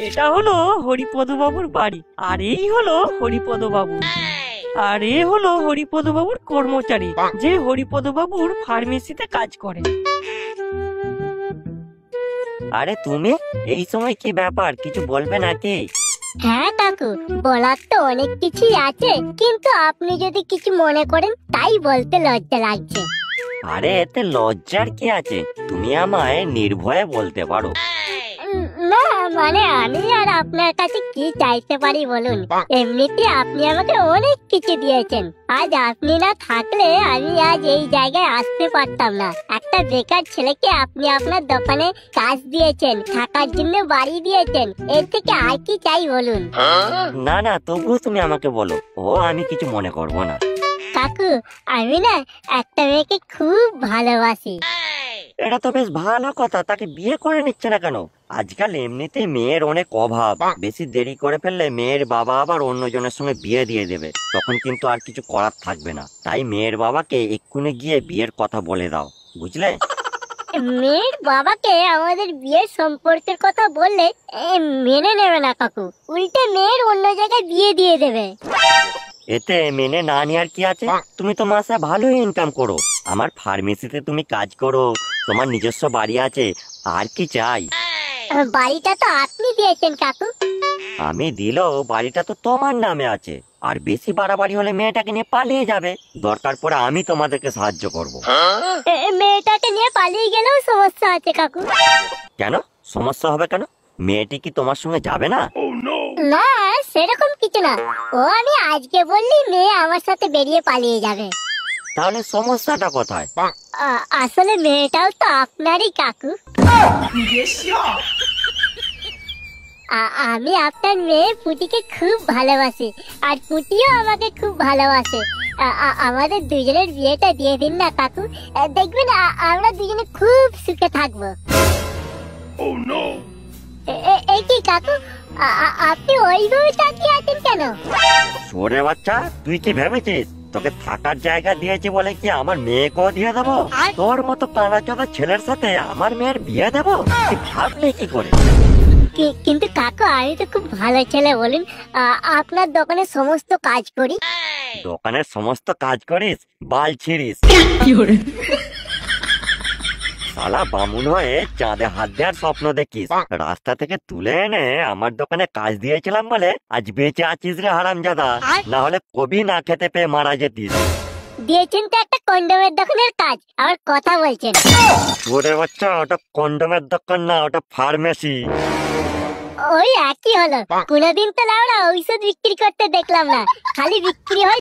এটা হলো হরিপদ বাবুর বাড়ি, আর এই হলো হরিপদ বাবু, আর এ হলো হরিপদ বাবুর কর্মচারী, যে হরিপদ বাবুর ফার্মেসিতে কাজ করে। আরে তুমি এই সময় কি ব্যাপার, কিছু বলবে নাকি? হ্যাঁ কাকু, বলার তো অনেক কিছুই আছে, কিন্তু আপনি যদি কিছু মনে করেন তাই বলতে লজ্জা লাগছে। আরে এতে লজ্জার কি আছে, তুমি আমায় নির্ভয়ে বলতে পারো। না মানে আমি আর আপনার কাছে কি চাইতে পারি বলুন? এমনিতে আপনি আমাকে অনেক কিছু দিয়েছেন, আজ আপনি না থাকলে আমি আজ এই জায়গায় আসতে পারতাম না। একটা বেকার ছেলেকে আপনি আপনার দোকানে কাজ দিয়েছেন, থাকার জন্য বাড়ি দিয়েছেন, এর থেকে আর কি চাই বলুন? না না, তবুও তুমি আমাকে বলো, ও আমি কিছু মনে করবো না। কাকু, আমি না একটা মেয়েকে খুব ভালোবাসি। এটা তো বেশ ভালো কথা, তাকে বিয়ে করে নিচ্ছে না কেন? আজকাল এমনিতে মেয়ের অনেক অভাব, বেশি দেরি করে ফেললে মেয়ের বাবা আবার অন্যজনের সঙ্গে বিয়ে দিয়ে দেবে, তখন কিন্তু আর কিছু করার থাকবে না। তাই মেয়ের বাবাকে এক্ষুনি গিয়ে বিয়ের কথা বলে দাও, বুঝলে? মেয়ের বাবাকে আমাদের বিয়ের সম্পর্কের কথা বললে মেনে নেবে না কাকু, উল্টে মেয়ের অন্য জায়গায় বিয়ে দিয়ে দেবে। এতে মেনে না নেওয়ার কি আছে? তুমি তো মাসে ভালোই ইনকাম করো, আমার ফার্মেসিতে তুমি কাজ করো, তোমার নিজস্ব বাড়ি আছে, আর কি চাই? বাড়িটা তো আপনি দিয়েছেন কাকু। আমি দিলেও বাড়িটা তো তোমার নামে আছে, আর বেশি বাড়াবাড়ি হলে মেয়েটাকে নিয়ে পালিয়ে যাবে, দরকার পড়ে আমি তোমাদেরকে সাহায্য করব। মেয়েটাকে নিয়ে পালিয়ে গেলেও সমস্যা আছে কাকু। কেন সমস্যা হবে কেন? মেয়েটি কি তোমার সঙ্গে যাবে না? না সেরকম কিছু না, ও আমি আজকে বললি মেয়ে আমার সাথে বেরিয়ে পালিয়ে যাবে। তাহলে সমস্যাটা কোথায়? আসলে মেয়েটাও তো আপনারই কাকু। আমি আপনার মেয়ে পুটিকে খুব ভালোবাসি, আর পুটিও আমাকে খুব ভালোবাসে। আমাদের দুজনের বিয়েটা দিয়ে দিন না কাকু, দেখবেন আমরা দুজনে খুব সুখে থাকবো। এই কি কাকু, আপনি ওইভাবে তাকিয়ে আছেন কেন? সরে বাচ্চা, তুই কি ভেবেছিস তোকে থাকার জায়গা দিয়েছি বলে কি আমার মেয়েকেও দিয়ে দেবো? তোর মতো কানাচোদা ছেলের সাথে আমার মেয়ের বিয়ে দেবো? তুই ভাবলে কি করে? কিন্তু কাকু আমি তো খুব ভালো ছেলে বলুন, আপনার দোকানে সমস্ত কাজ করি। দোকানের সমস্ত কাজ করিস, বাল ছিড়িস। শালা বামুন হয়ে চাঁদে হাত দেওয়ার স্বপ্ন দেখিস, রাস্তা থেকে তুলে এনে আমার দোকানে কাজ দিয়েছিলাম বলে আজ বেঁচে আছিস রে হারামজাদা, না হলে কবি না খেতে পেয়ে মারা যেতিস। দিয়েছেন তো একটা কন্ডোমের দোকানের কাজ, আবার কথা বলছেন। ওরে বাচ্চা, ওটা কন্ডোমের দোকান না, ওটা ফার্মেসি। ওই একই হলো, কোনোদিন তো লাউড়া ঔষধ বিক্রি করতে দেখলাম না, খালি বিক্রি হয়